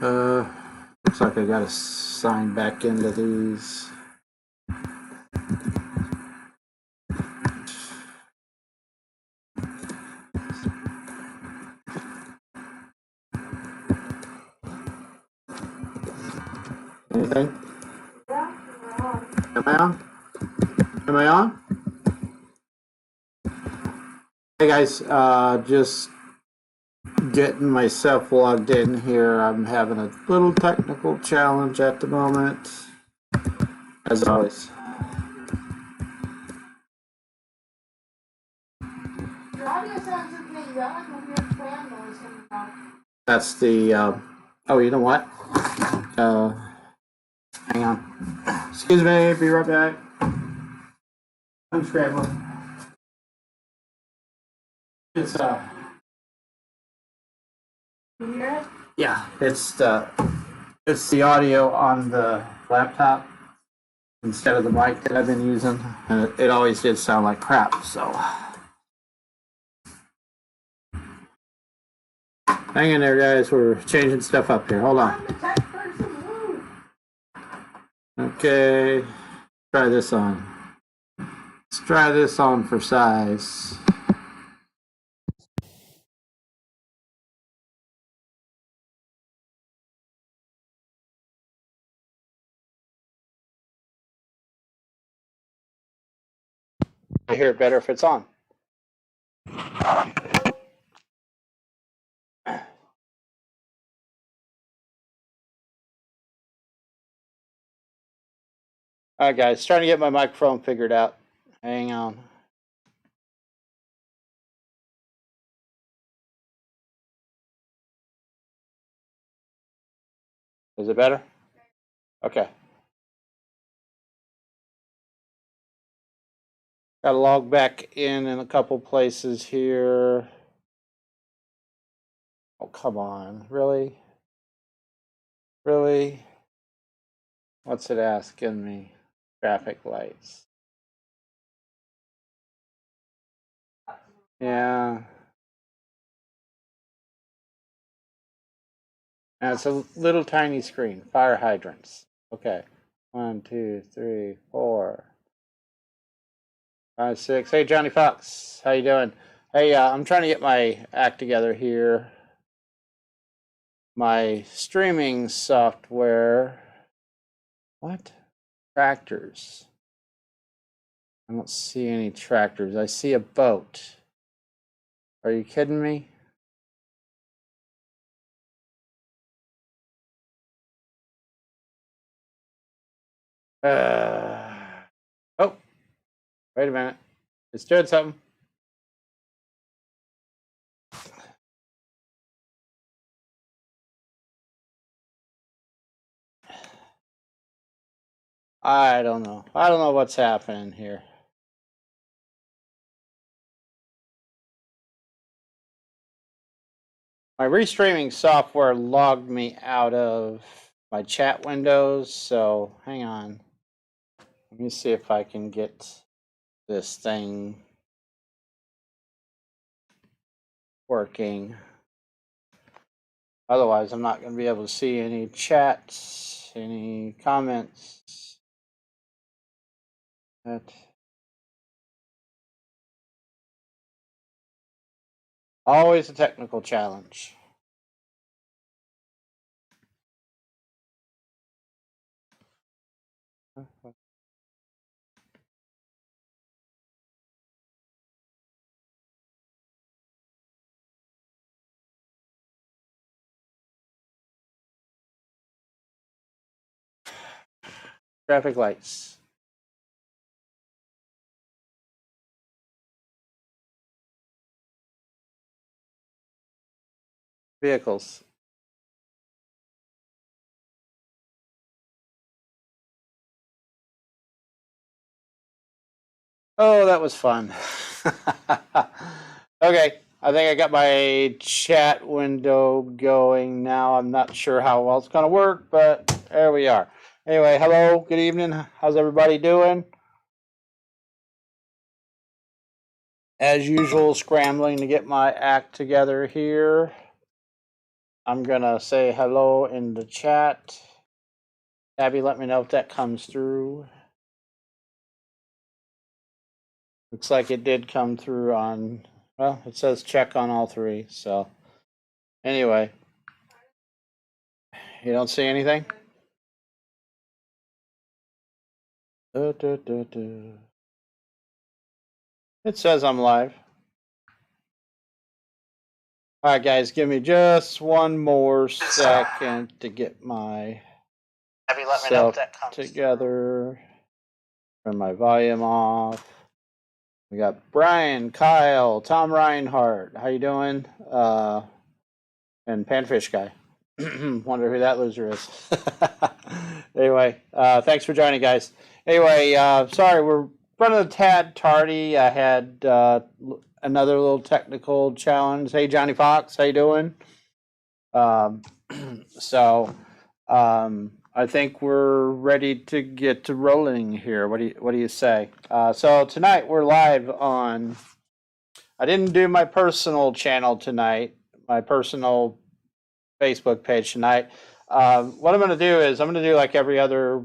Uh, Looks like I gotta sign back into these. Anything? Am I on? Am I on? Hey guys, just getting myself logged in here. I'm having a little technical challenge at the moment, as always. Your audio sounds okay. You like when your fan noise coming out. That's the, oh, you know what? Hang on. Excuse me, be right back. I'm scrambling. It's, Can you hear it? yeah, it's the audio on the laptop instead of the mic that I've been using, and it always did sound like crap, so. Hang in there, guys. We're changing stuff up here. Hold on. I'm the tech person. Woo. Okay. Try this on. Let's try this on for size. I hear it better if it's on. All right, guys. Trying to get my microphone figured out. Hang on. Is it better? Okay. Got to log back in a couple places here. Oh, come on. Really? Really? What's it asking me? Traffic lights. Yeah. And it's a little tiny screen. Fire hydrants. Okay. 1, 2, 3, 4, 5, 6. Hey, Johnny Fox. How you doing? Hey, I'm trying to get my act together here. My streaming software. What? Tractors. I don't see any tractors. I see a boat. Are you kidding me? Oh, wait a minute. It's doing something. I don't know. I don't know what's happening here. My restreaming software logged me out of my chat windows, so hang on. Let me see if I can get this thing working. Otherwise, I'm not going to be able to see any chats, any comments. Always a technical challenge. Traffic lights. Vehicles. Oh, that was fun. Okay, I think I got my chat window going now. I'm not sure how well it's going to work, but there we are. Anyway, hello, good evening. How's everybody doing? As usual, scrambling to get my act together here. I'm gonna say hello in the chat. Abby, let me know if that comes through. Looks like it did come through on, well, it says check on all three. So anyway, you don't see anything? It says I'm live. All right, guys, give me just one more second to get my self together. Turn my volume off. We got Brian, Kyle, Tom Reinhardt. How you doing? And Panfish Guy. Wonder who that loser is. Anyway, thanks for joining, guys. Anyway, sorry, we're running a tad tardy. I had another little technical challenge. Hey, Johnny Fox, how you doing? So I think we're ready to get to rolling here. What do you say? So tonight we're live on. I didn't do my personal channel tonight. My personal Facebook page tonight. What I'm going to do is I'm going to do like every other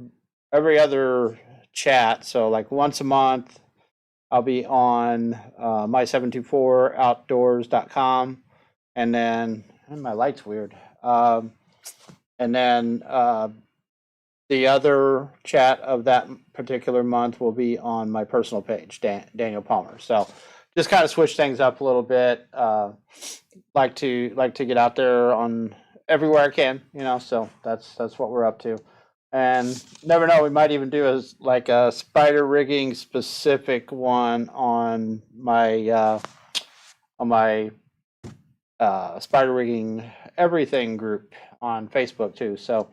chat. So like once a month, I'll be on my724outdoors.com, and then my light's weird. And then the other chat of that particular month will be on my personal page, Daniel Palmer. So just kind of switch things up a little bit. Like to get out there on everywhere I can, so that's what we're up to. And never know, we might even do a spider rigging specific one on my spider rigging everything group on Facebook too. So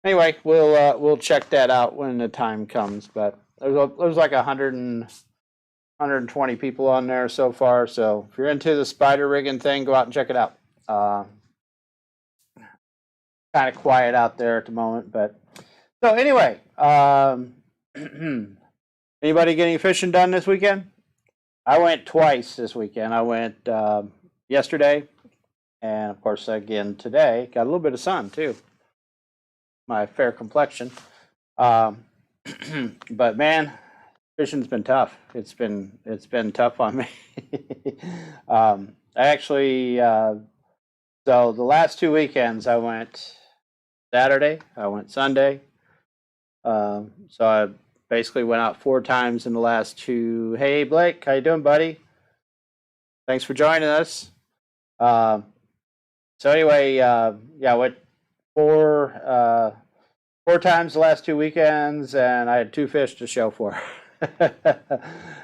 anyway, we'll check that out when the time comes. But there's like 120 people on there so far. So if you're into the spider rigging thing, go out and check it out. Kind of quiet out there at the moment, but so anyway, anybody getting fishing done this weekend? I went twice this weekend. I went yesterday, and of course again today. Got a little bit of sun too. My fair complexion, but man, fishing's been tough. It's been tough on me. I actually, so the last 2 weekends I went Saturday, I went Sunday. So I basically went out 4 times in the last 2. Hey Blake, how you doing, buddy? Thanks for joining us. So anyway, yeah, I went 4 times the last 2 weekends, and I had 2 fish to show for.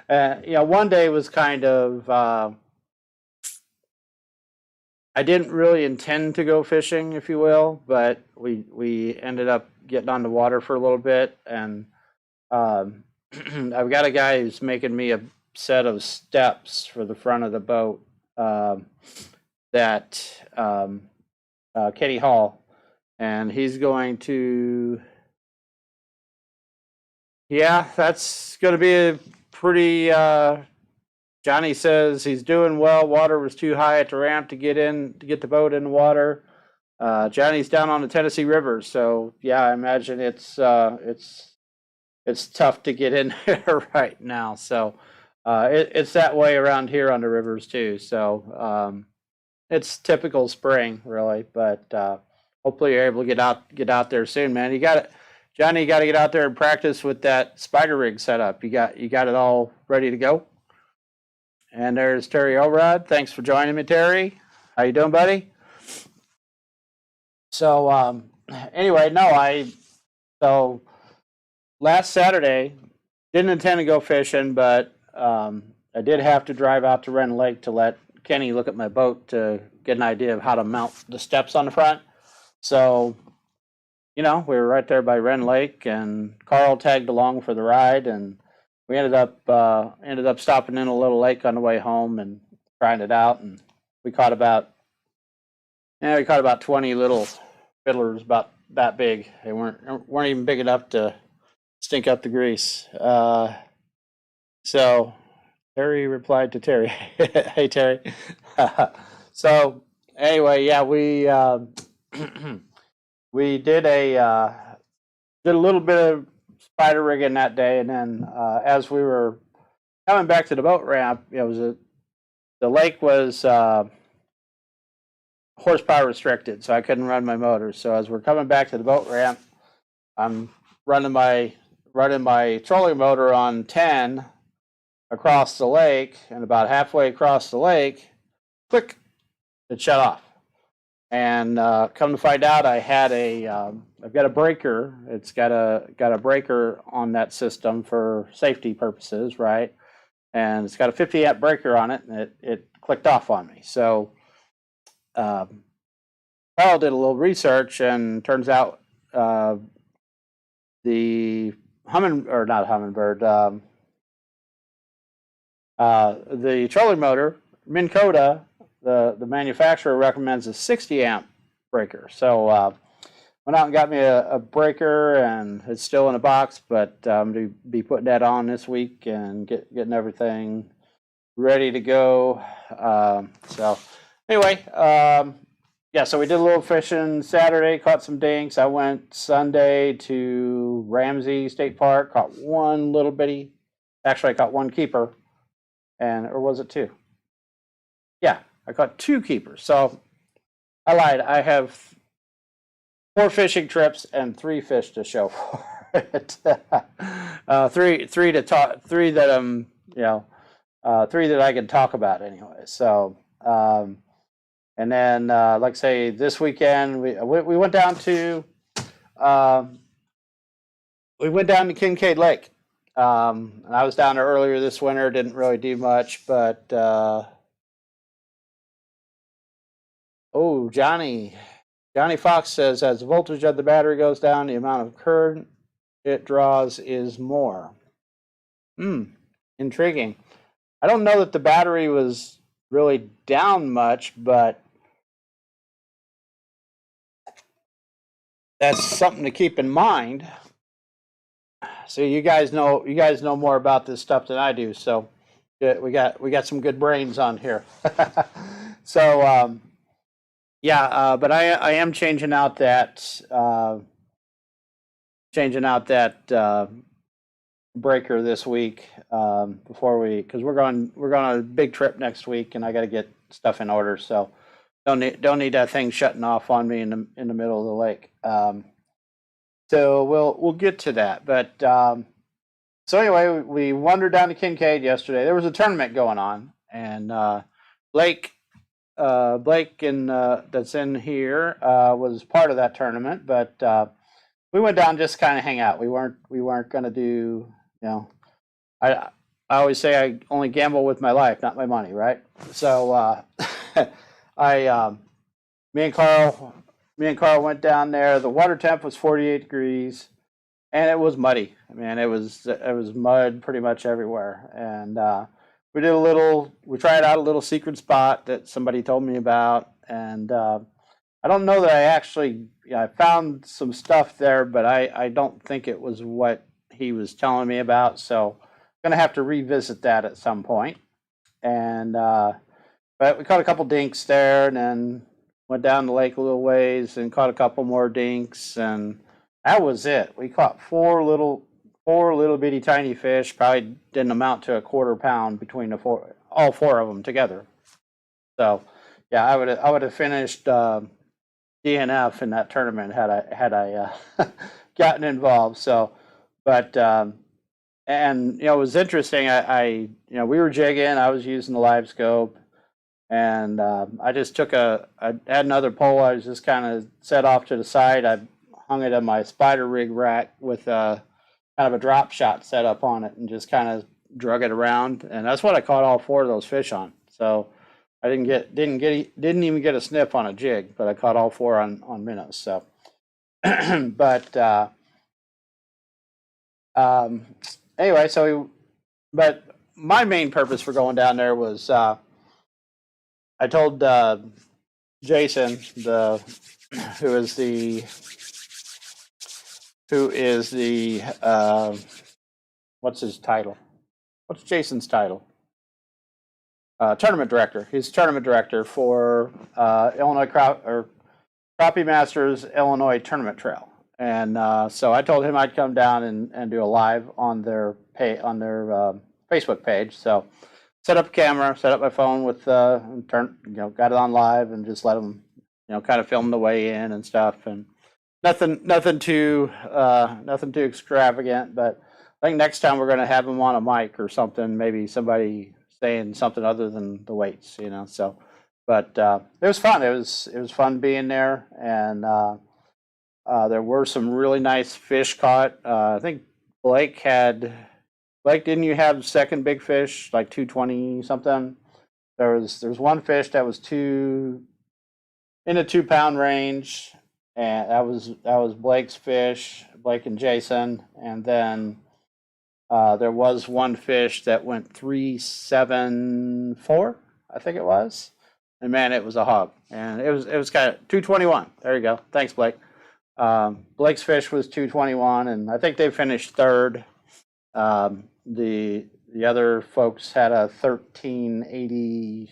One day was kind of. I didn't really intend to go fishing, if you will, but we ended up getting on the water for a little bit, and I've got a guy who's making me a set of steps for the front of the boat that Kenny Hall, and he's going to. Yeah, that's going to be a pretty. Johnny says he's doing well. Water was too high at the ramp to get the boat in the water. Johnny's down on the Tennessee River, so yeah, I imagine it's tough to get in there right now. So it's that way around here on the rivers too. So it's typical spring, really. But hopefully you're able to get out there soon, man. Johnny. You got to get out there and practice with that spider rig setup. You got it all ready to go. And there's Terry Elrod. Thanks for joining me, Terry. How you doing, buddy? So anyway, so last Saturday didn't intend to go fishing, but I did have to drive out to Wren Lake to let Kenny look at my boat to get an idea of how to mount the steps on the front. So we were right there by Wren Lake, and Carl tagged along for the ride, and we ended up stopping in a little lake on the way home and trying it out, and we caught about 20 little fiddlers about that big. They weren't even big enough to stink up the grease. So Terry replied to Terry. Hey Terry. So anyway, yeah, we we did a little bit of spider rigging that day, and then as we were coming back to the boat ramp, it was the lake was horsepower restricted, so I couldn't run my motor. So as we're coming back to the boat ramp, I'm running my trolling motor on 10 across the lake, and about halfway across the lake, click, it shut off. And come to find out, I had I've got a breaker. It's got a breaker on that system for safety purposes, right? And it's got a 50 amp breaker on it, and it clicked off on me. So Paul did a little research, and turns out the the trolling motor, Minn Kota, the manufacturer recommends a 60 amp breaker. So went out and got me a breaker, and it's still in a box, but I'm going to be putting that on this week and getting everything ready to go. So anyway, yeah, so we did a little fishing Saturday, caught some dinks. I went Sunday to Ramsey State Park, caught one little bitty, actually I caught one keeper, or was it two? Yeah, I caught two keepers. So I lied. I have 4 fishing trips and 3 fish to show for it. Three to talk, 3 that I'm, 3 that I can talk about anyway. So, and then, like I say, this weekend we went down to Kincaid Lake. And I was down there earlier this winter. Didn't really do much, but Johnny Fox says, as the voltage of the battery goes down, the amount of current it draws is more. Intriguing. I don't know that the battery was really down much, but that's something to keep in mind. So you guys know more about this stuff than I do. So we got some good brains on here. So but I am changing out that breaker this week because we're going on a big trip next week, and I got to get stuff in order. So don't need that thing shutting off on me in the middle of the lake. So we'll get to that. But so anyway, we wandered down to Kincaid yesterday. There was a tournament going on, and Blake that's in here was part of that tournament, but we went down just to kind of hang out. We weren't going to do, I always say I only gamble with my life, not my money, right? So me and Carl went down there. The water temp was 48 degrees, and it was muddy. I mean, it was mud pretty much everywhere, and we tried out a little secret spot that somebody told me about, and I don't know that I found some stuff there, but I don't think it was what he was telling me about. So I'm going to have to revisit that at some point. And but we caught a couple dinks there, and then went down the lake a little ways and caught a couple more dinks, and that was it. We caught four little bitty tiny fish. Probably didn't amount to a quarter pound between all 4 of them together. So yeah, I would have finished DNF in that tournament had I gotten involved. So, but and it was interesting. We were jigging. I was using the live scope, and I just I had another pole. I was just kind of set off to the side. I hung it on my spider rig rack with kind of a drop shot set up on it, and just kind of drug it around. And that's what I caught all 4 of those fish on. So I didn't even get a sniff on a jig, but I caught all 4 on minnows. So, but anyway, but my main purpose for going down there was I told Jason, who is the what's his title? What's Jason's title? Tournament director. He's tournament director for Illinois Crappie Masters Illinois Tournament Trail. And so I told him I'd come down and do a live on their Facebook page. So set up a camera, set up my phone with got it on live and just let them kind of film the way in and stuff, and nothing too extravagant. But I think next time we're going to have them on a mic or something, maybe somebody saying something other than the weights, So, but it was fun. It was fun being there, and there were some really nice fish caught. I think Blake, didn't you have second big fish, like 220 something? There's one fish that was in the 2 pound range, and that was Blake's fish, Blake and Jason. And then there was one fish that went 374, I think it was. And man, it was a hog, and it was kind of 221. There you go. Thanks, Blake. Blake's fish was 221, and I think they finished third. The other folks had a 1380. I think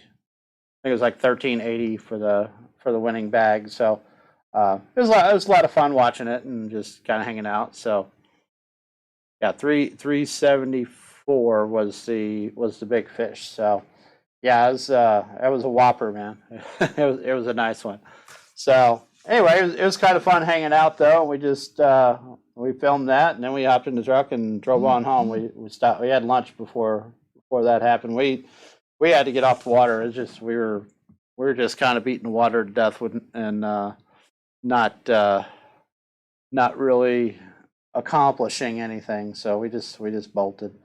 it was like 1380 for the winning bag. So it was a lot of fun watching it and just kind of hanging out. So yeah, 374 was the big fish. So yeah, it was a whopper, man. it was a nice one. So anyway, it was kind of fun hanging out though. We just we filmed that, and then we hopped in the truck and drove on home. We stopped. We had lunch before that happened. We had to get off the water. It's just we were just kind of beating the water to death and not really accomplishing anything. So we just bolted,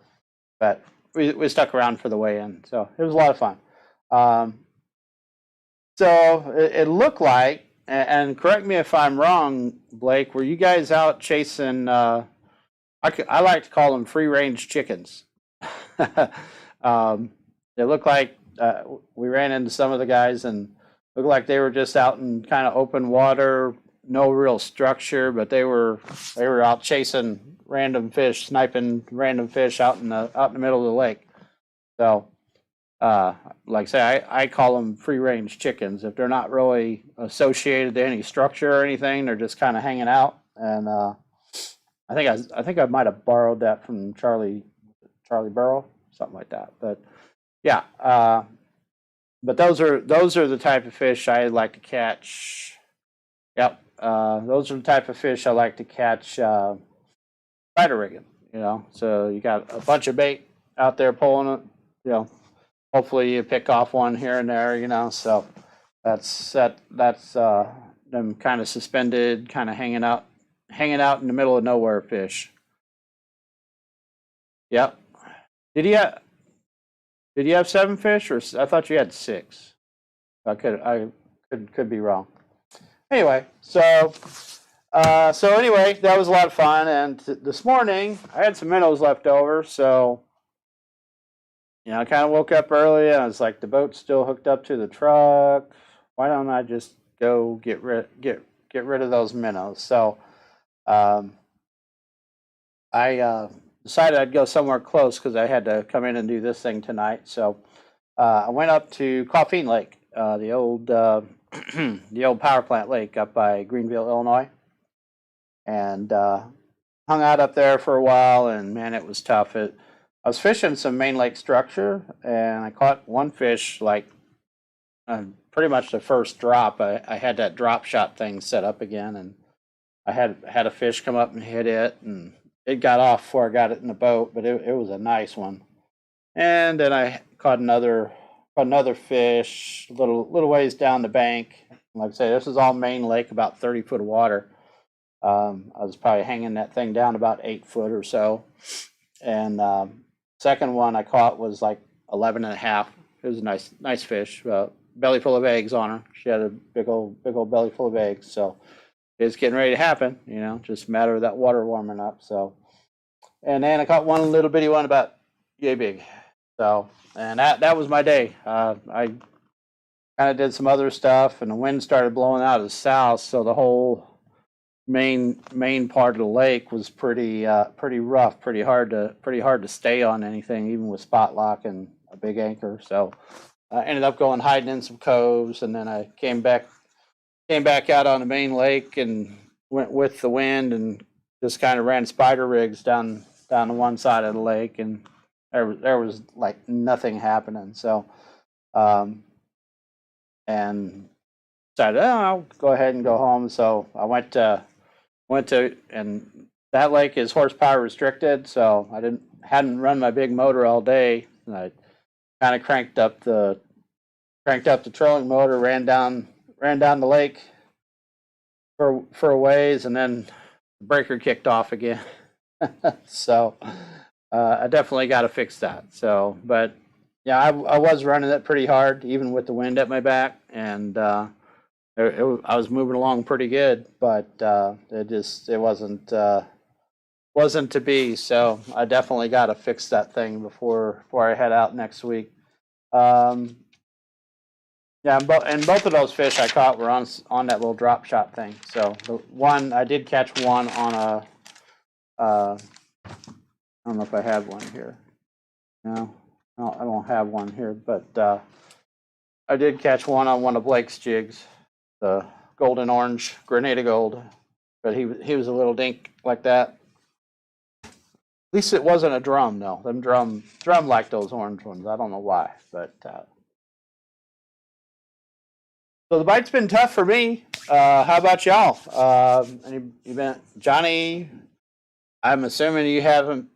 but we stuck around for the weigh in. So it was a lot of fun. So it looked like. And correct me if I'm wrong, Blake, were you guys out chasing, I like to call them free-range chickens. It looked like we ran into some of the guys and looked like they were just out in kind of open water, no real structure, but they were out chasing random fish, sniping random fish out in the middle of the lake. So like I say, I call them free-range chickens. If they're not really associated to any structure or anything, they're just kind of hanging out. And I think I might have borrowed that from Charlie Burrow, something like that. But yeah, but those are the type of fish I like to catch. Yep, those are the type of fish I like to catch spider rigging. So you got a bunch of bait out there pulling it. Hopefully you pick off one here and there, so that's them kind of suspended, kind of hanging out in the middle of nowhere fish. Yep. Did you have 7 fish, or I thought you had 6? I could be wrong. Anyway, so anyway, that was a lot of fun, and this morning I had some minnows left over, so I kind of woke up early and I was like, the boat's still hooked up to the truck. Why don't I just go get rid of those minnows? So I decided I'd go somewhere close because I had to come in and do this thing tonight. So I went up to Coffeen Lake, the old power plant lake up by Greenville, Illinois, and hung out up there for a while. And man, it was tough. I was fishing some main lake structure, and I caught one fish like pretty much the first drop. I had that drop shot thing set up again, and I had a fish come up and hit it, and it got off before I got it in the boat, but it was a nice one. And then I caught another fish a little ways down the bank. Like I say, this is all main lake, about 30 foot of water. I was probably hanging that thing down about 8 foot or so, and second one I caught was like 11 and a half. It was a nice fish, belly full of eggs on her. She had a big old belly full of eggs. So it's getting ready to happen, just a matter of that water warming up. So, and then I caught one little bitty one about yay big. So, and that was my day. I kind of did some other stuff, and the wind started blowing out of the south. So the whole main part of the lake was pretty rough, pretty hard to stay on anything, even with spot lock and a big anchor. So I ended up going hiding in some coves, and then I came back came back out on the main lake and went with the wind and just kind of ran spider rigs down the one side of the lake, and there was like nothing happening. So, and decided, oh, I'll go ahead and go home. So I went to and that lake is horsepower restricted, so I hadn't run my big motor all day. And I kind of cranked up the trolling motor, ran down the lake for a ways, and then the breaker kicked off again. So I definitely got to fix that. So, but yeah, I was running it pretty hard, even with the wind at my back, and I was moving along pretty good, but it wasn't to be. So I definitely got to fix that thing before I head out next week. Yeah, and both of those fish I caught were on that little drop shot thing. So the one I did catch one on a I don't know if I have one here. No, I don't have one here, but I did catch one on one of Blake's jigs, the golden orange Grenada Gold, but he was a little dink like that. At least it wasn't a drum, though. Them drum like those orange ones. I don't know why, but so the bite's been tough for me. How about y'all? Johnny? I'm assuming you haven't.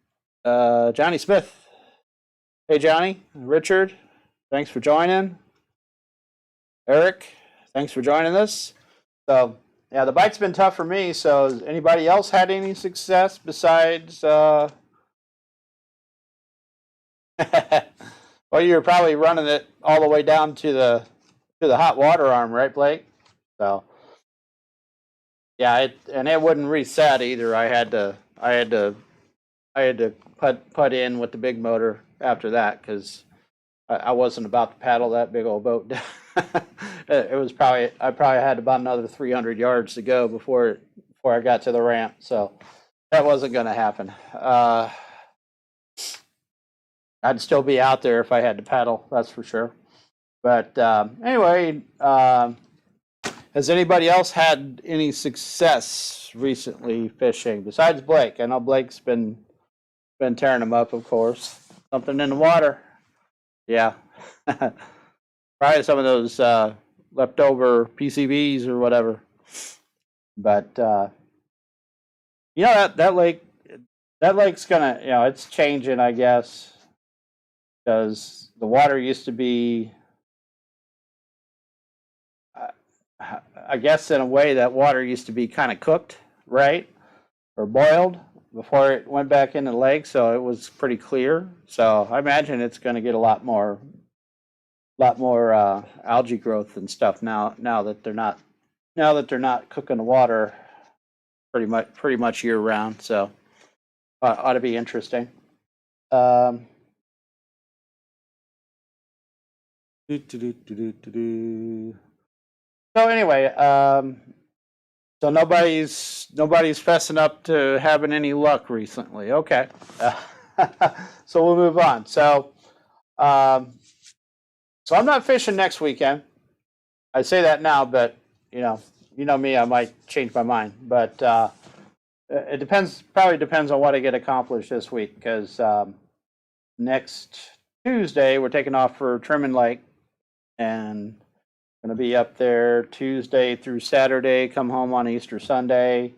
Johnny Smith. Hey, Johnny. Richard, thanks for joining. Eric, thanks for joining us. So yeah, the bite's been tough for me. So has anybody else had any success besides? Well, you were probably running it all the way down to the hot water arm, right, Blake? So yeah, it wouldn't reset either. I had to put in with the big motor after that because I wasn't about to paddle that big old boat. It was I probably had about another 300 yards to go before I got to the ramp. So that wasn't going to happen. I'd still be out there if I had to paddle, that's for sure. But anyway, has anybody else had any success recently fishing besides Blake? I know Blake's been tearing them up, of course. Something in the water. Yeah. Probably some of those leftover PCBs or whatever. But you know that lake's gonna, it's changing, I guess, because the water used to be, I guess in a way that water used to be kind of cooked, right, or boiled before it went back into the lake, so it was pretty clear. So I imagine it's going to get a lot more algae growth and stuff now that they're not cooking the water pretty much year round. So ought to be interesting. So anyway, so nobody's fessing up to having any luck recently. Okay, so we'll move on. So I'm not fishing next weekend. I say that now, but you know me, I might change my mind. But it probably depends on what I get accomplished this week, because next Tuesday we're taking off for Trimming Lake, and going to be up there Tuesday through Saturday, come home on Easter Sunday,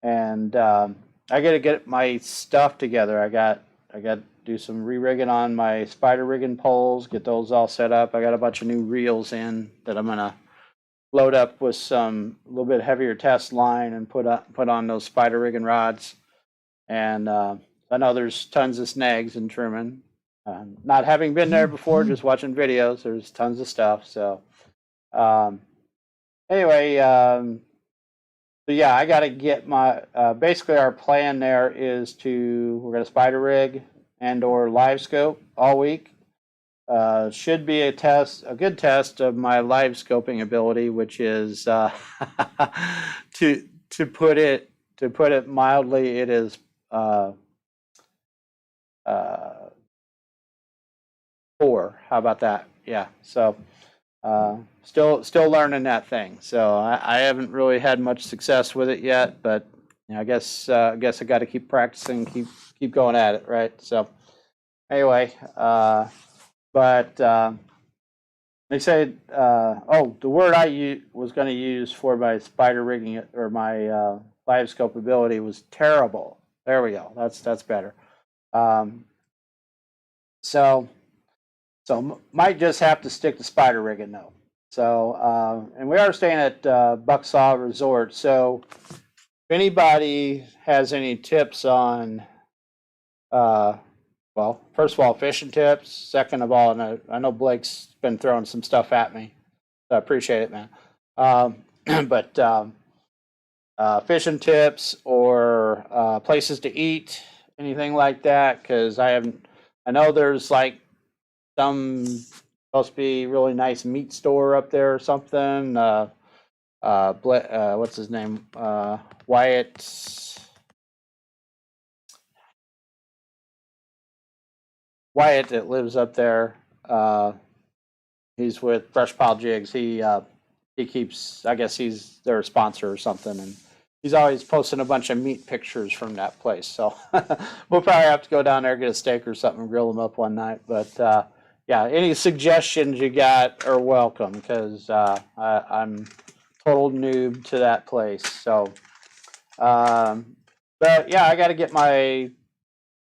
and I got to get my stuff together. I got to do some re-rigging on my spider rigging poles, get those all set up. I got a bunch of new reels in that I'm going to load up with some a little bit heavier test line and put on those spider rigging rods. And I know there's tons of snags in Truman. Not having been there before, just watching videos, there's tons of stuff. So anyway, so yeah, I got to get my basically our plan there is we're going to spider rig and or live scope all week. Should be a good test of my live scoping ability, which is to put it mildly, it is poor. How about that? Yeah. So Still learning that thing. So I haven't really had much success with it yet, but I guess I got to keep practicing, keep going at it, right? So anyway, but they said, oh, the word I was going to use for my spider rigging or my live scope ability was terrible. There we go. That's better. So might just have to stick to spider rigging though. So and we are staying at Bucksaw Resort. So if anybody has any tips on, well, first of all, fishing tips. Second of all, and I know Blake's been throwing some stuff at me. So I appreciate it, man. But fishing tips or places to eat, anything like that, because I know there's like some supposed to be really nice meat store up there or something. What's his name? Wyatt that lives up there. He's with Fresh Pile Jigs. He keeps, I guess he's their sponsor or something, and he's always posting a bunch of meat pictures from that place. So we'll probably have to go down there, get a steak or something, and grill them up one night. But yeah, any suggestions you got are welcome, because I'm total noob to that place. So, but yeah, I got to get my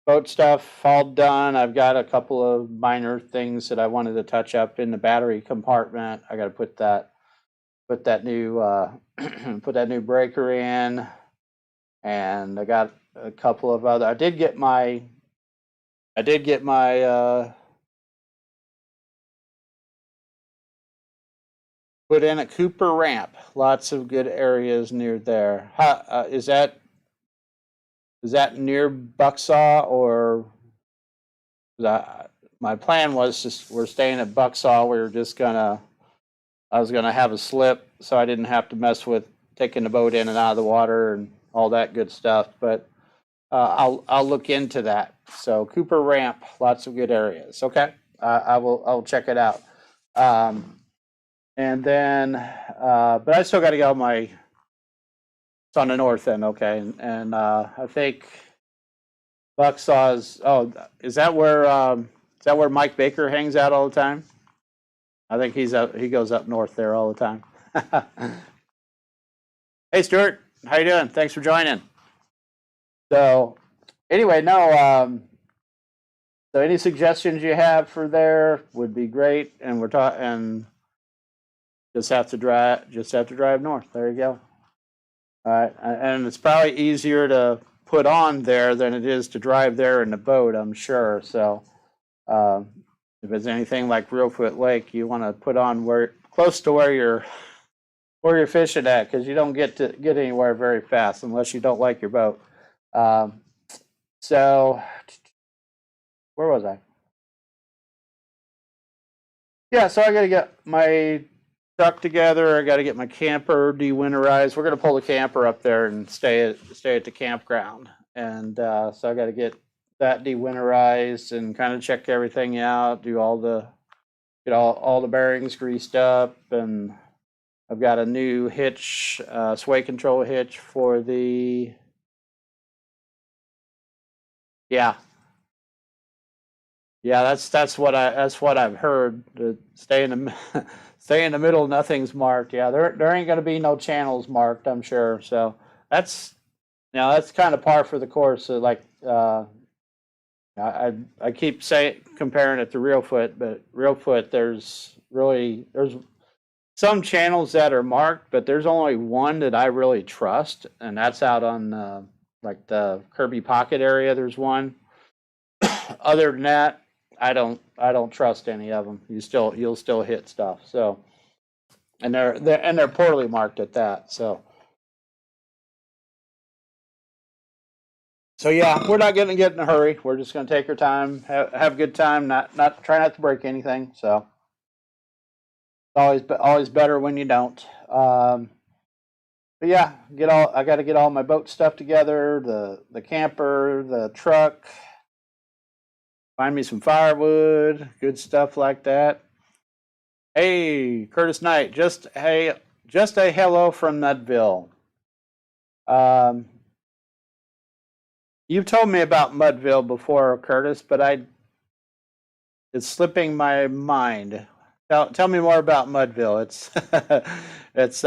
boat stuff all done. I've got a couple of minor things that I wanted to touch up in the battery compartment. I got to put that new breaker in, and I got a couple of other. I did get my put in a Cooper ramp. Lots of good areas near there. Is that near Bucksaw, or my plan was we're staying at Bucksaw. I was gonna have a slip, so I didn't have to mess with taking the boat in and out of the water and all that good stuff. But I'll look into that. So Cooper Ramp, lots of good areas. Okay, I'll check it out. And then, but I still got to go it's on the north end, okay, and I think Bucksaw's. Oh, is that where Mike Baker hangs out all the time? I think he goes up north there all the time. Hey, Stuart, how you doing? Thanks for joining. So, anyway, no. So, any suggestions you have for there would be great, and we're talking, and just have to drive north. There you go. All right, and it's probably easier to put on there than it is to drive there in the boat, I'm sure. So, if it's anything like Reelfoot Lake, you want to put on close to where you're fishing at, because you don't get anywhere very fast unless you don't like your boat. So, where was I? Yeah, so I got to get my truck together. I got to get my camper dewinterized. We're going to pull the camper up there and stay at the campground, and so I got to get that dewinterized and kind of check everything out. Get all the bearings greased up, and I've got a new hitch, sway control hitch for the. Yeah, that's what I've heard. To stay in the middle, nothing's marked. Yeah, there ain't going to be no channels marked, I'm sure. So that's kind of par for the course. So like I keep comparing it to Reelfoot, but Reelfoot there's some channels that are marked, but there's only one that I really trust, and that's out on like the Kirby Pocket area. There's one. Other than that, I don't trust any of them. You'll still hit stuff. So, and they're poorly marked at that. So yeah, we're not going to get in a hurry. We're just going to take our time, have a good time, try not to break anything. So it's always better when you don't. But yeah, I got to get all my boat stuff together, the camper, the truck. Find me some firewood, good stuff like that. Hey, Curtis Knight, just a hello from Mudville. You've told me about Mudville before, Curtis, but it's slipping my mind. Tell me more about Mudville. It's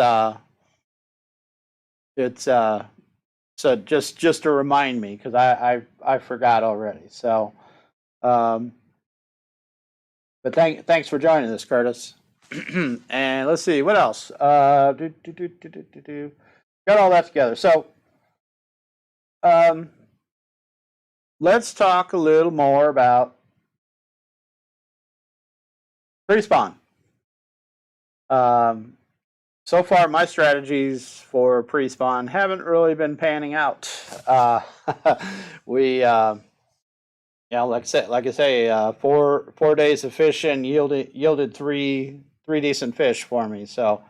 so just to remind me, because I forgot already. So, but thanks for joining us, Curtis. And let's see what else. Got all that together. So, let's talk a little more about pre-spawn. So far, my strategies for pre-spawn haven't really been panning out. We, like I say, 4 days of fishing yielded three decent fish for me. So,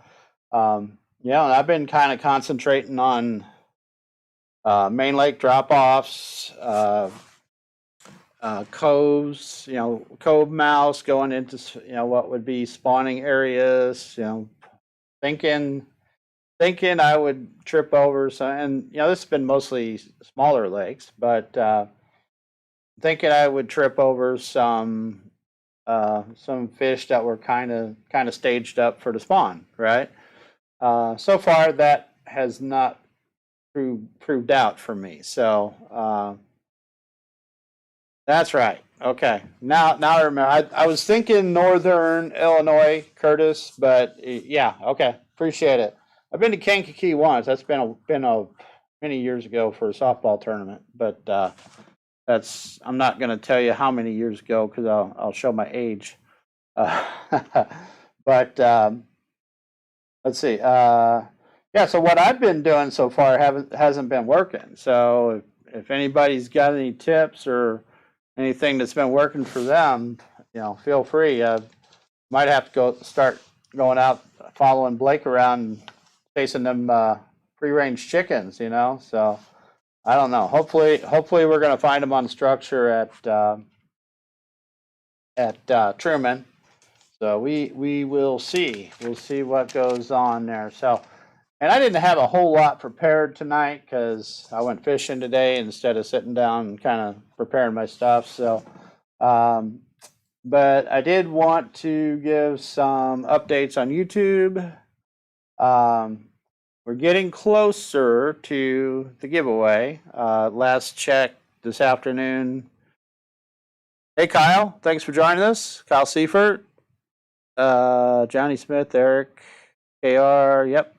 I've been kind of concentrating on main lake drop-offs, coves, cove mouths going into what would be spawning areas. Thinking I would trip over some, and this has been mostly smaller lakes, but thinking I would trip over some fish that were kind of staged up for the spawn, right? So far that has not proved out for me. So that's right. Okay. Now I remember. I was thinking Northern Illinois, Curtis, but yeah. Okay. Appreciate it. I've been to Kankakee once. That's been many years ago for a softball tournament, but I'm not going to tell you how many years ago because I'll show my age. But let's see. Yeah. So what I've been doing so far hasn't been working. So if anybody's got any tips or anything that's been working for them, feel free. Might have to start going out following Blake around and chasing them free-range chickens, So I don't know. Hopefully we're going to find them on structure at Truman. So we will see. We'll see what goes on there. So, and I didn't have a whole lot prepared tonight because I went fishing today instead of sitting down and kind of preparing my stuff. So, but I did want to give some updates on YouTube. We're getting closer to the giveaway. Last check this afternoon. Hey, Kyle, thanks for joining us. Kyle Seifert, Johnny Smith, Eric, KR, yep.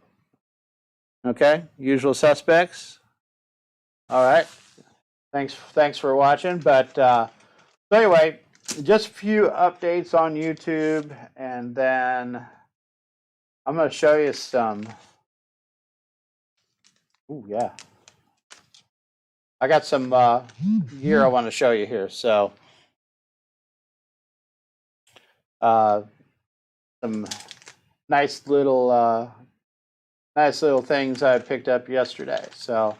Okay, usual suspects. All right. Thanks for watching. But so anyway, just a few updates on YouTube, and then I'm going to show you some. Ooh, yeah. I got some gear I want to show you here. So some nice little things I picked up yesterday. So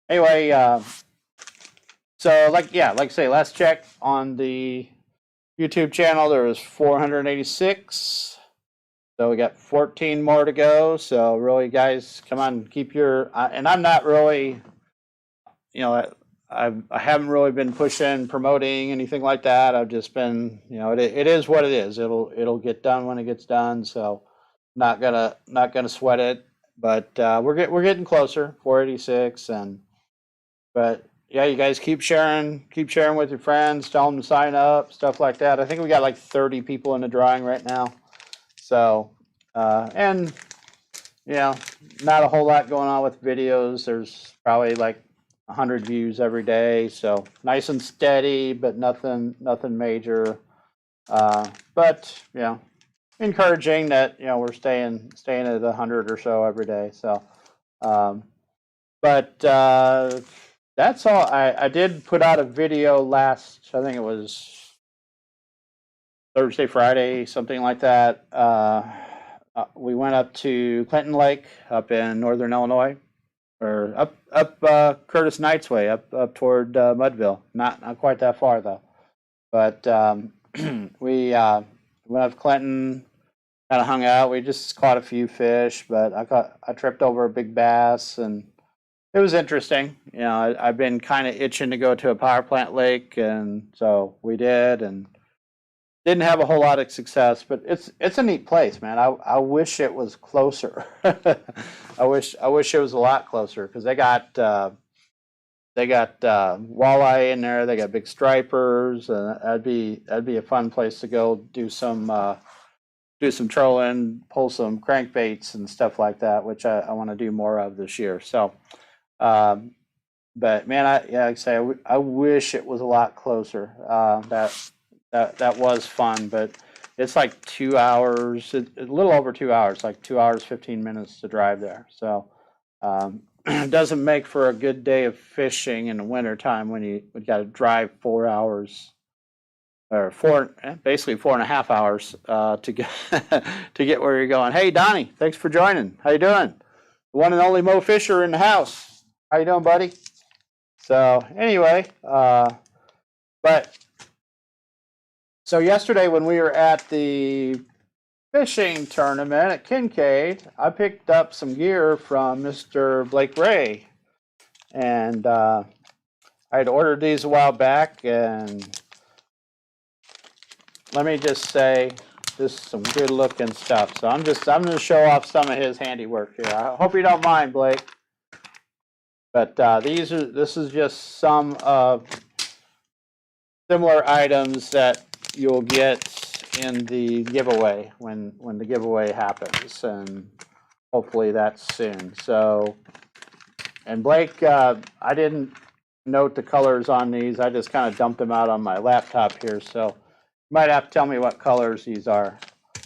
anyway, so like I say, last check on the YouTube channel, there was 486. So we got 14 more to go. So really, guys, come on, keep your. And I'm not really, I haven't really been pushing, promoting anything like that. I've just been, it is what it is. It'll get done when it gets done. So not gonna sweat it. But we're getting closer, 486, but yeah, you guys keep sharing with your friends. Tell them to sign up, stuff like that. I think we got like 30 people in the drawing right now. So, and not a whole lot going on with videos. There's probably like 100 views every day. So nice and steady, but nothing major. But encouraging that we're staying at 100 or so every day. So, but that's all. I did put out a video last. I think it was Thursday, Friday, something like that. We went up to Clinton Lake up in Northern Illinois, or up Curtis Knight's way, up toward Mudville. Not quite that far though. But we went up to Clinton, kind of hung out. We just caught a few fish, but I tripped over a big bass, and it was interesting. You know, I've been kind of itching to go to a power plant lake, and so we did, and didn't have a whole lot of success. But it's a neat place, man. I wish it was closer. I wish it was a lot closer, because they got walleye in there. They got big stripers, and that'd be a fun place to go do some trolling, pull some crankbaits and stuff like that, which I want to do more of this year. So, but man, like I say, I wish it was a lot closer. That was fun, but it's like 2 hours, a little over 2 hours, like 2 hours 15 minutes to drive there. So it doesn't make for a good day of fishing in the wintertime when you got to drive 4 hours, or basically 4.5 hours to get to get where you're going. Hey Donnie, thanks for joining. How you doing? The one and only Mo Fisher in the house. How you doing, buddy? So anyway, so yesterday when we were at the fishing tournament at Kincaid, I picked up some gear from Mr. Blake Ray, and I had ordered these a while back, and let me just say, this is some good looking stuff. So I'm going to show off some of his handiwork here. I hope you don't mind, Blake. But this is just some of similar items that you'll get in the giveaway when the giveaway happens, and hopefully that's soon. So, and Blake, I didn't note the colors on these. I just kind of dumped them out on my laptop here. So you might have to tell me what colors these are.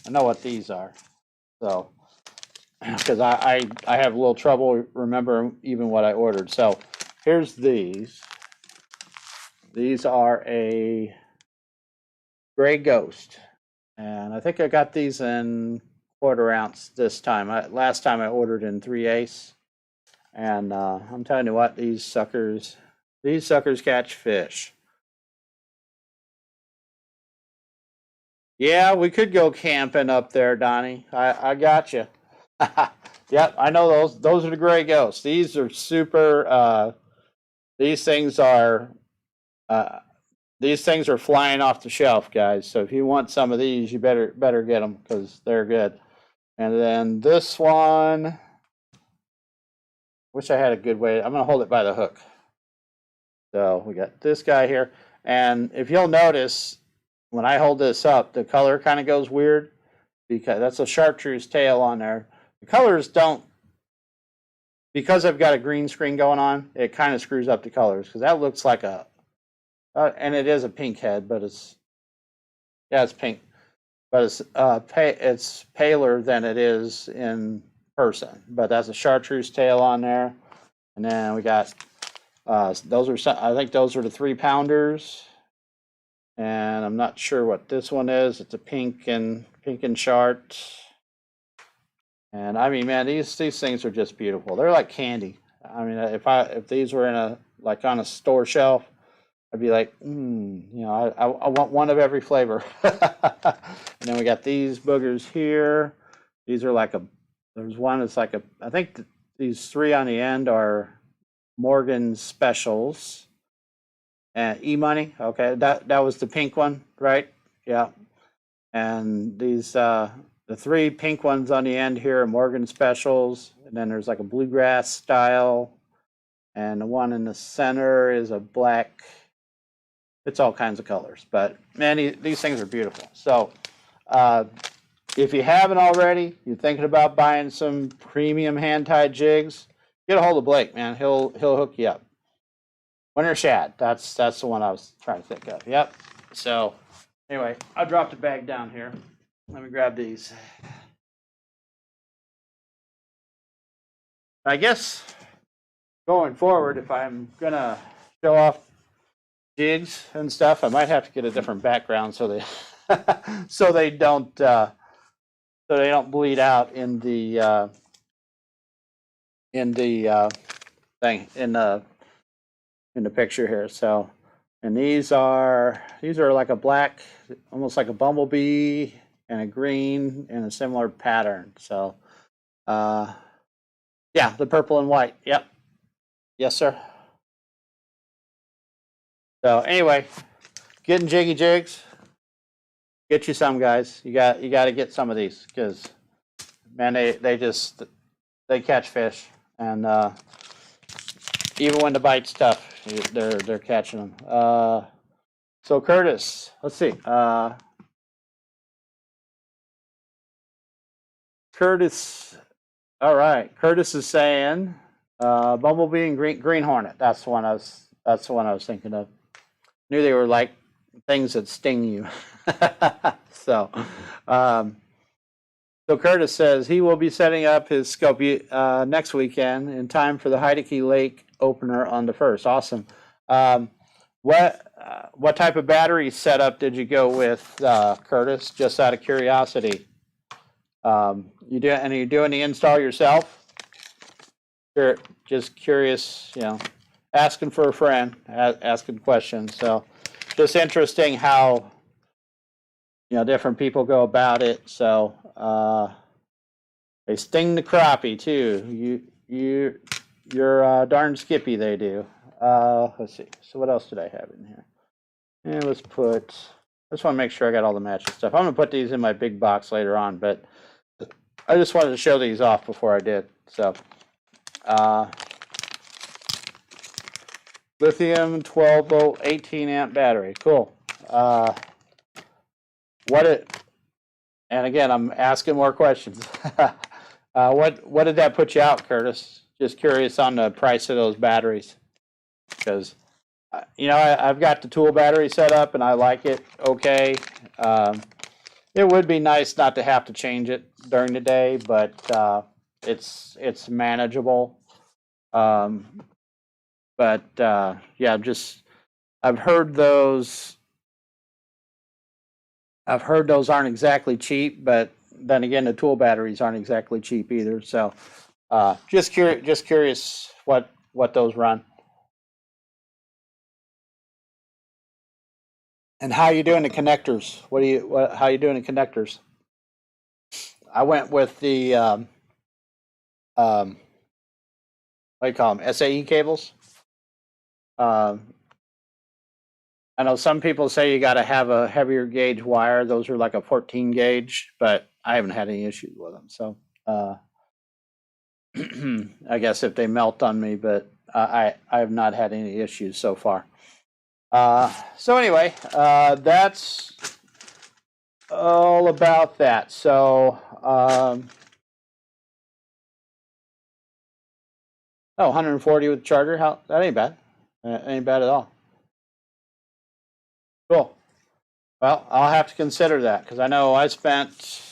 I know what these are. So, because I have a little trouble remembering even what I ordered. So here's these. These are a Gray Ghost, and I think I got these in 1/4 ounce this time. Last time I ordered in 3/8, and I'm telling you what, these suckers catch fish. Yeah, we could go camping up there, Donnie. I got you. Yep, I know those. Those are the Gray Ghosts. These are super. These things are flying off the shelf, guys. So if you want some of these, you better get them, because they're good. And then this one, wish I had a good way. I'm gonna hold it by the hook. So we got this guy here, and if you'll notice, when I hold this up, the color kind of goes weird, because that's a chartreuse tail on there. The colors don't, because I've got a green screen going on, it kind of screws up the colors, because that looks like a, and it is a pink head, but it's pink, but it's paler than it is in person. But that's a chartreuse tail on there, and then we got those are I think those are the 3-pounders, and I'm not sure what this one is. It's a pink and chart. And I mean, man, these things are just beautiful. They're like candy. I mean, if these were on a store shelf, I'd be like, I want one of every flavor. And then we got these boogers here. These are there's one that's I think these 3 on the end are Morgan Specials. And E-Money, okay, that was the pink one, right? Yeah. And these, the 3 pink ones on the end here are Morgan Specials. And then there's like a bluegrass style. And the one in the center is a black. It's all kinds of colors, but man, these things are beautiful. So if you haven't already, you're thinking about buying some premium hand-tied jigs, get a hold of Blake, man. He'll hook you up. Winter Shad, that's the one I was trying to think of. Yep. So anyway, I dropped a bag down here. Let me grab these. I guess going forward, if I'm gonna show off jigs and stuff, I might have to get a different background so they so they don't bleed out in the thing in the picture here. So, and these are like a black, almost like a bumblebee and a green in a similar pattern. So, yeah, the purple and white. Yep. Yes, sir. So anyway, getting jiggy jigs. Get you some, guys. You got to get some of these because, man, they catch fish, and even when the bite's tough, they're catching them. So Curtis, let's see. Curtis, all right. Curtis is saying bumblebee and green hornet. That's the one I was thinking of. Knew they were like things that sting you. So, so Curtis says he will be setting up his scope next weekend in time for the Heideke Lake opener on the 1st. Awesome. What type of battery setup did you go with, Curtis? Just out of curiosity. You doing the install yourself? Sure, just curious, asking for a friend, asking questions. So, just interesting how different people go about it. So they sting the crappie too. You're darn skippy. They do. Let's see. So what else did I have in here? And I just want to make sure I got all the matching stuff. I'm gonna put these in my big box later on, but I just wanted to show these off before I did. So lithium 12 volt 18 amp battery. Cool. And again, I'm asking more questions. What did that put you out, Curtis? Just curious on the price of those batteries, because I've got the tool battery set up and I like it. Okay, it would be nice not to have to change it during the day, but it's manageable. But yeah, I've heard those. Aren't exactly cheap, but then again, the tool batteries aren't exactly cheap either. So, just curious what those run, and how you doing the connectors. How you doing the connectors? I went with the what do you call them? SAE cables. I know some people say you got to have a heavier gauge wire. Those are like a 14 gauge, but I haven't had any issues with them. So I guess if they melt on me, but I have not had any issues so far. So anyway, that's all about that. So 140 with the charger. That ain't bad. Ain't bad at all. Cool. Well, I'll have to consider that because I know I spent.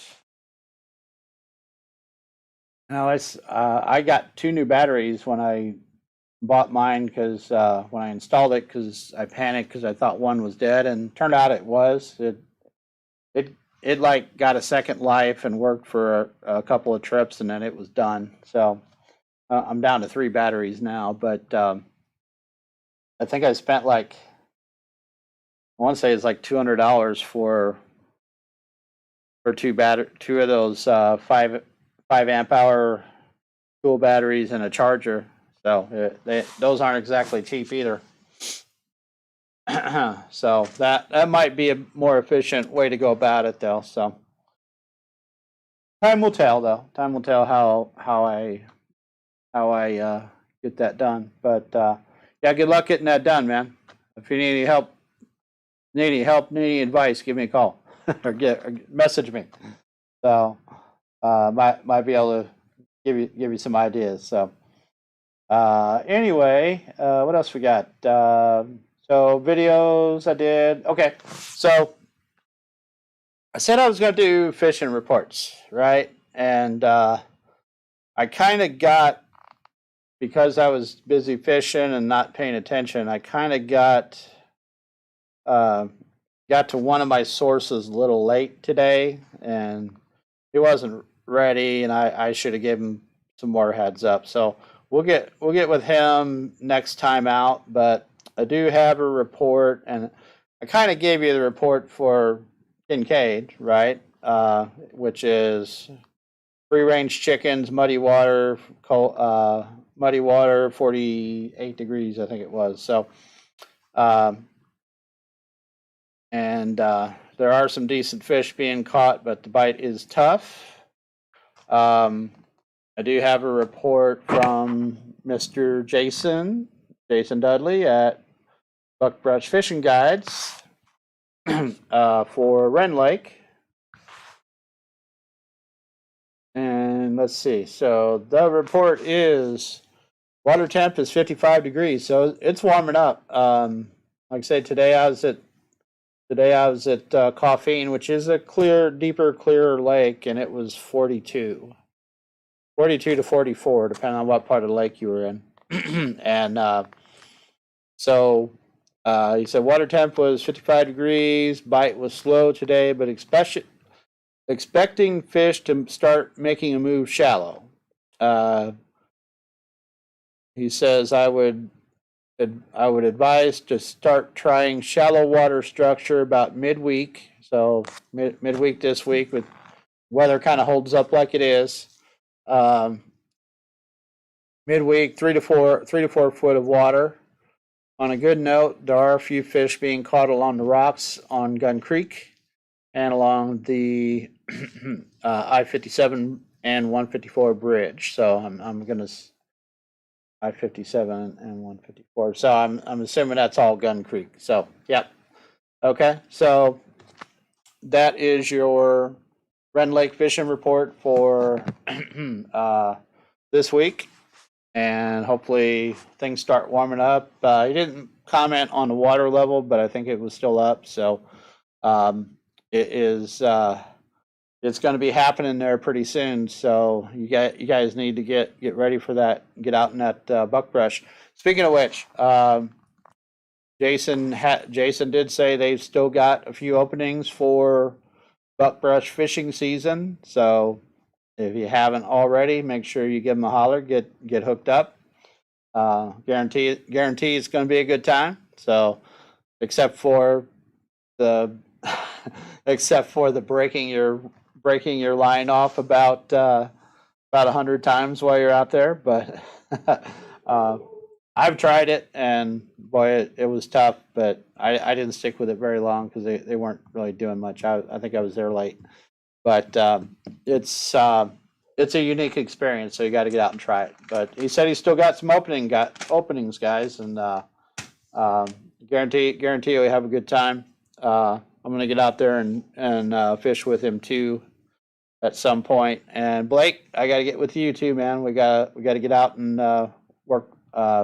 I got 2 new batteries when I bought mine because when I installed it, because I panicked because I thought one was dead, and turned out it was. It like got a second life and worked for a couple of trips, and then it was done. So I'm down to 3 batteries now, but I think I spent I want to say it's like $200 for 2 of those 5 amp hour tool batteries and a charger. So those aren't exactly cheap either. So that might be a more efficient way to go about it, though. So time will tell, though. Time will tell how I get that done. But yeah, good luck getting that done, man. If you need any help, need any advice, give me a call or message me. So might be able to give you some ideas. So anyway, what else we got? So videos I did. Okay, so I said I was going to do fishing reports, right? And I kind of because I was busy fishing and not paying attention, I kind of got to one of my sources a little late today, and he wasn't ready, and I should have given him some more heads up. So we'll get with him next time out. But I do have a report, and I kind of gave you the report for Kincaid, right? which is free range chickens, muddy water, muddy water, 48 degrees, I think it was. So, there are some decent fish being caught, but the bite is tough. I do have a report from Mr. Jason Dudley at Buckbrush Fishing Guides for Wren Lake. And let's see. So the report is water temp is 55 degrees, so it's warming up. Like I said, today I was at Coffeen, which is a clearer lake, and it was 42 to 44, depending on what part of the lake you were in. And so he said water temp was 55 degrees, bite was slow today, but expecting fish to start making a move shallow. He says I would advise to start trying shallow water structure about midweek. So midweek this week, with weather kind of holds up like it is. Midweek, 3 to 4 foot of water. On a good note, there are a few fish being caught along the rocks on Gun Creek and along the I-57 and 154 bridge. So I'm gonna I-57 and 154. So I'm assuming that's all Gun Creek. So yep. Okay. So that is your Wren Lake fishing report for this week, and hopefully things start warming up. He didn't comment on the water level, but I think it was still up. So it is. It's going to be happening there pretty soon. So you guys need to get ready for that. Get out in that buckbrush. Speaking of which, Jason did say they've still got a few openings for buckbrush fishing season. So if you haven't already, make sure you give them a holler. Get hooked up. Guarantee it's going to be a good time. So except for the breaking your line off about 100 times while you're out there, but I've tried it, and boy, it was tough. But I didn't stick with it very long because they weren't really doing much. I think I was there late, but it's a unique experience, so you got to get out and try it. But he said he's still got some openings, guys, and guarantee you'll have a good time. I'm gonna get out there and fish with him too at some point. And Blake, I got to get with you too, man. We got to get out and work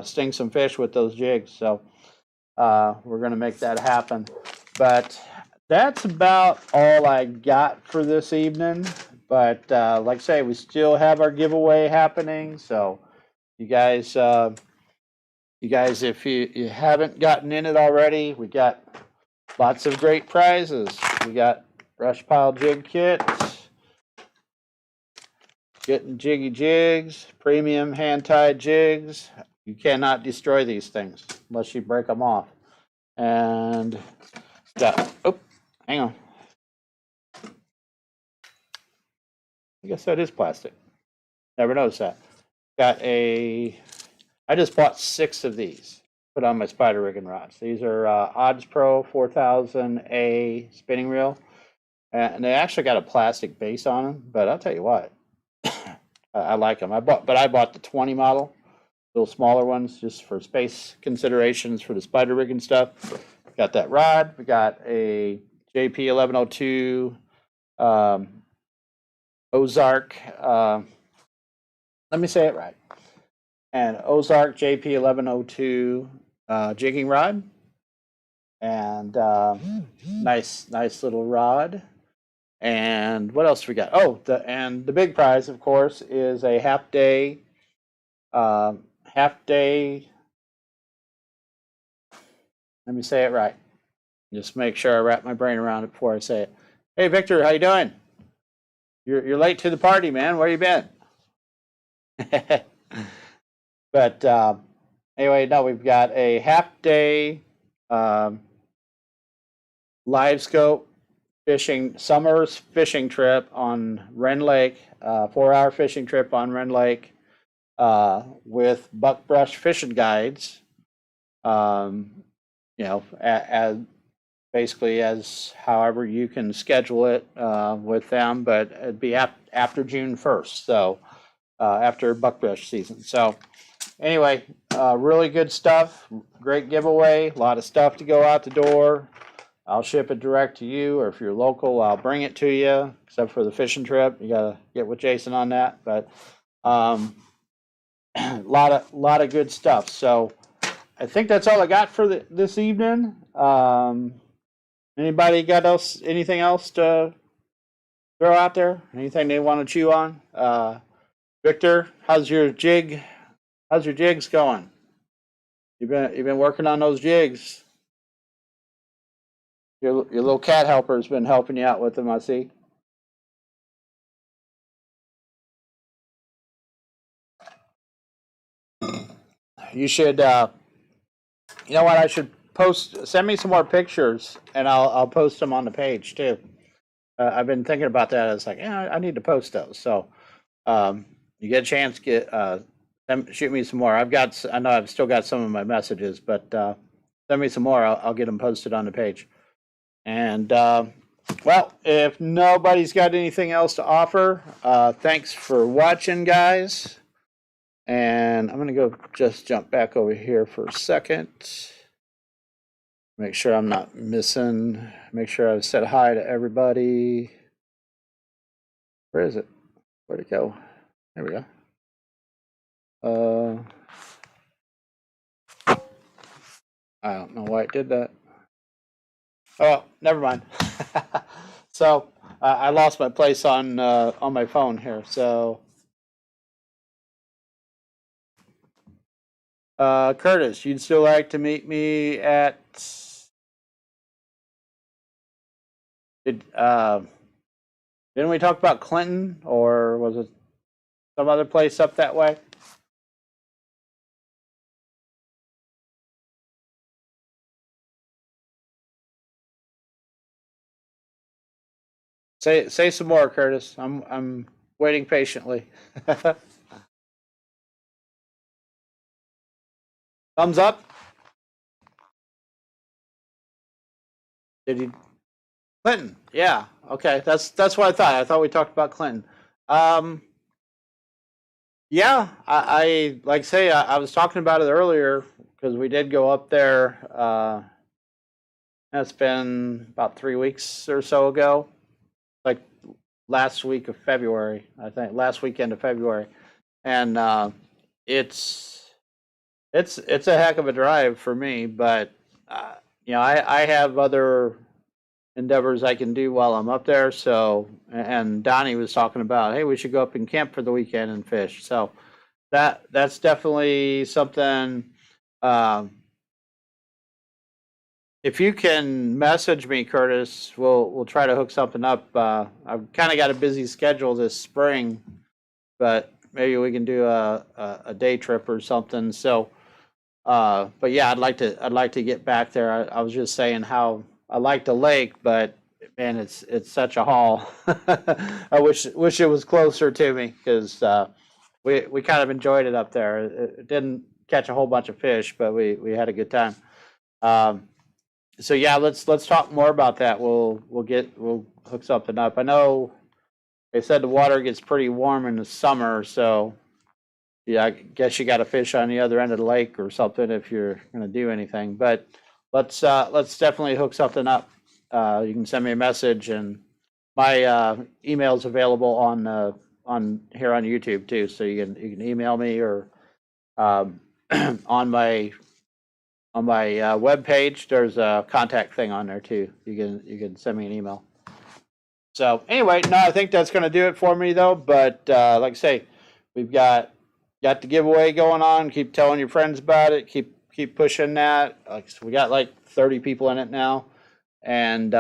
sting some fish with those jigs. So we're gonna make that happen. But that's about all I got for this evening. But like I say, we still have our giveaway happening. So you guys, if you haven't gotten in it already, we got lots of great prizes. We got brush pile jig kits, getting jiggy jigs, premium hand tied jigs. You cannot destroy these things unless you break them off. And hang on. I guess that is plastic. Never noticed that. I just bought 6 of these. Put on my spider rigging rods. These are Odds Pro 4000A spinning reel, and they actually got a plastic base on them. But I'll tell you what, I like them. I bought the 20 model, little smaller ones, just for space considerations for the spider rigging stuff. Got that rod. We got a JP 1102 Ozark. Let me say it right. And Ozark JP 1102 jigging rod, and nice little rod. And what else we got? Oh, the big prize, of course, is a half day. Let me say it right. Just make sure I wrap my brain around it before I say it. Hey, Victor, how you doing? You're late to the party, man. Where you been? But anyway, no, we've got a half day live scope summer's fishing trip on Wren Lake, 4-hour fishing trip on Wren Lake, with Buckbrush Fishing Guides. You know, as basically as however you can schedule it with them, but it'd be after June 1st, so after buckbrush season. So anyway, really good stuff, great giveaway, a lot of stuff to go out the door. I'll ship it direct to you, or if you're local, I'll bring it to you, except for the fishing trip. You gotta get with Jason on that, but a lot of good stuff. So I think that's all I got for this evening. Anybody got anything else to throw out there? Anything they want to chew on? Victor, how's your jigs going? You've been working on those jigs. Your little cat helper's been helping you out with them, I see. You should, you know what? I should send me some more pictures, and I'll post them on the page too. I've been thinking about that. It's like, yeah, I need to post those. So, you get a chance, shoot me some more. I know I've still got some of my messages, but send me some more. I'll get them posted on the page. And well, if nobody's got anything else to offer, thanks for watching, guys. And I'm gonna go just jump back over here for a second. Make sure I'm not missing. Make sure I've said hi to everybody. Where is it? Where'd it go? There we go. I don't know why it did that. Oh, never mind. So I lost my place on my phone here. So Curtis, you'd still like to meet me at? Didn't we talk about Clinton, or was it some other place up that way? Say some more, Curtis. I'm waiting patiently. Thumbs up. Did he? Clinton. Yeah. Okay. That's what I thought. I thought we talked about Clinton. Yeah. I like say I was talking about it earlier because we did go up there. It's been about 3 weeks or so ago, like last week of February, I think, last weekend of February, and it's a heck of a drive for me, but you know, I have other endeavors I can do while I'm up there. So, and Donnie was talking about, hey, we should go up and camp for the weekend and fish. So that's definitely something. If you can message me, Curtis, we'll try to hook something up. I've kind of got a busy schedule this spring, but maybe we can do a day trip or something. So, but yeah, I'd like to get back there. I was just saying how I like the lake, but man, it's such a haul. I wish it was closer to me, because we kind of enjoyed it up there. It didn't catch a whole bunch of fish, but we had a good time. So yeah, let's talk more about that. We'll hook something up. I know they said the water gets pretty warm in the summer, so yeah, I guess you got to fish on the other end of the lake or something if you're going to do anything. But let's definitely hook something up. You can send me a message, and my email's available on here on YouTube too, so you can email me, or on my web page there's a contact thing on there too. You can send me an email. So anyway, no, I think that's going to do it for me though. But like I say, we've got the giveaway going on. Keep telling your friends about it. Keep pushing that. We got like 30 people in it now, and you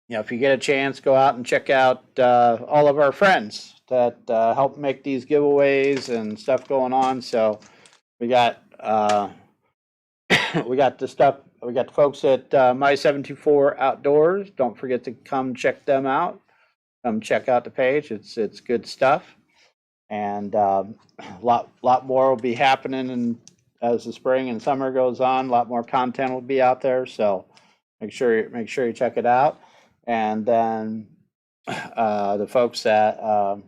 know, if you get a chance, go out and check out all of our friends that help make these giveaways and stuff going on. So we got we got the stuff we got the folks at My 724 Outdoors. Don't forget to come check them out. Come check out the page. It's good stuff. And lot more will be happening, and as the spring and summer goes on, a lot more content will be out there. So make sure you check it out. And then the folks at Mr.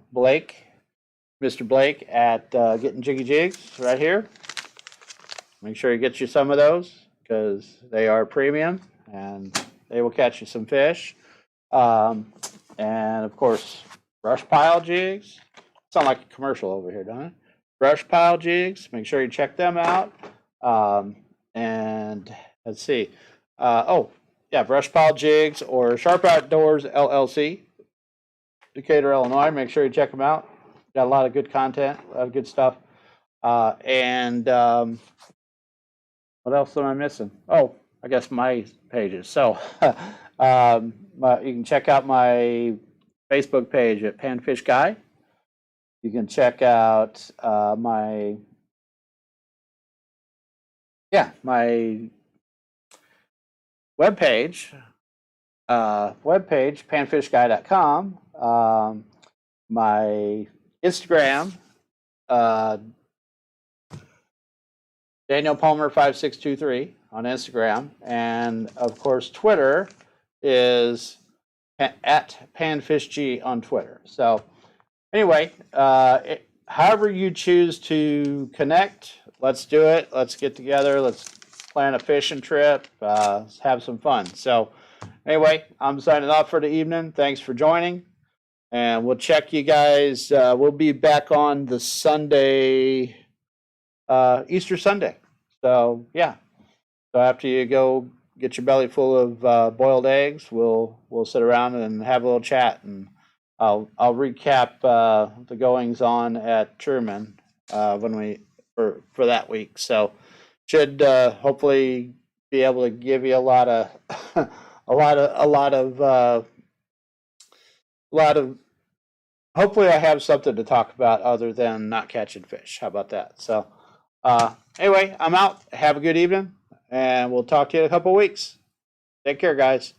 Blake at Getting Jiggy Jigs right here. Make sure you get you some of those because they are premium and they will catch you some fish. And of course, Brush Pile Jigs. Sound like a commercial over here, don't it? Brush Pile Jigs. Make sure you check them out. And let's see. Brush Pile Jigs or Sharp Outdoors LLC, Decatur, Illinois. Make sure you check them out. Got a lot of good content, a lot of good stuff. What else am I missing? Oh, I guess my pages. So you can check out my Facebook page at Panfish Guy. You can check out my webpage, panfishguy.com. My Instagram, Daniel Palmer 5623 on Instagram, and of course Twitter is at PanfishG on Twitter. So anyway, however you choose to connect, let's do it. Let's get together. Let's plan a fishing trip. Let's have some fun. So anyway, I'm signing off for the evening. Thanks for joining. And we'll check you guys. We'll be back on the Sunday, Easter Sunday. So yeah. So after you go get your belly full of boiled eggs, we'll sit around and have a little chat, and I'll recap the goings on at Truman for that week. So should hopefully be able to give you a lot of hopefully I have something to talk about other than not catching fish. How about that? So anyway, I'm out. Have a good evening, and we'll talk to you in a couple of weeks. Take care, guys.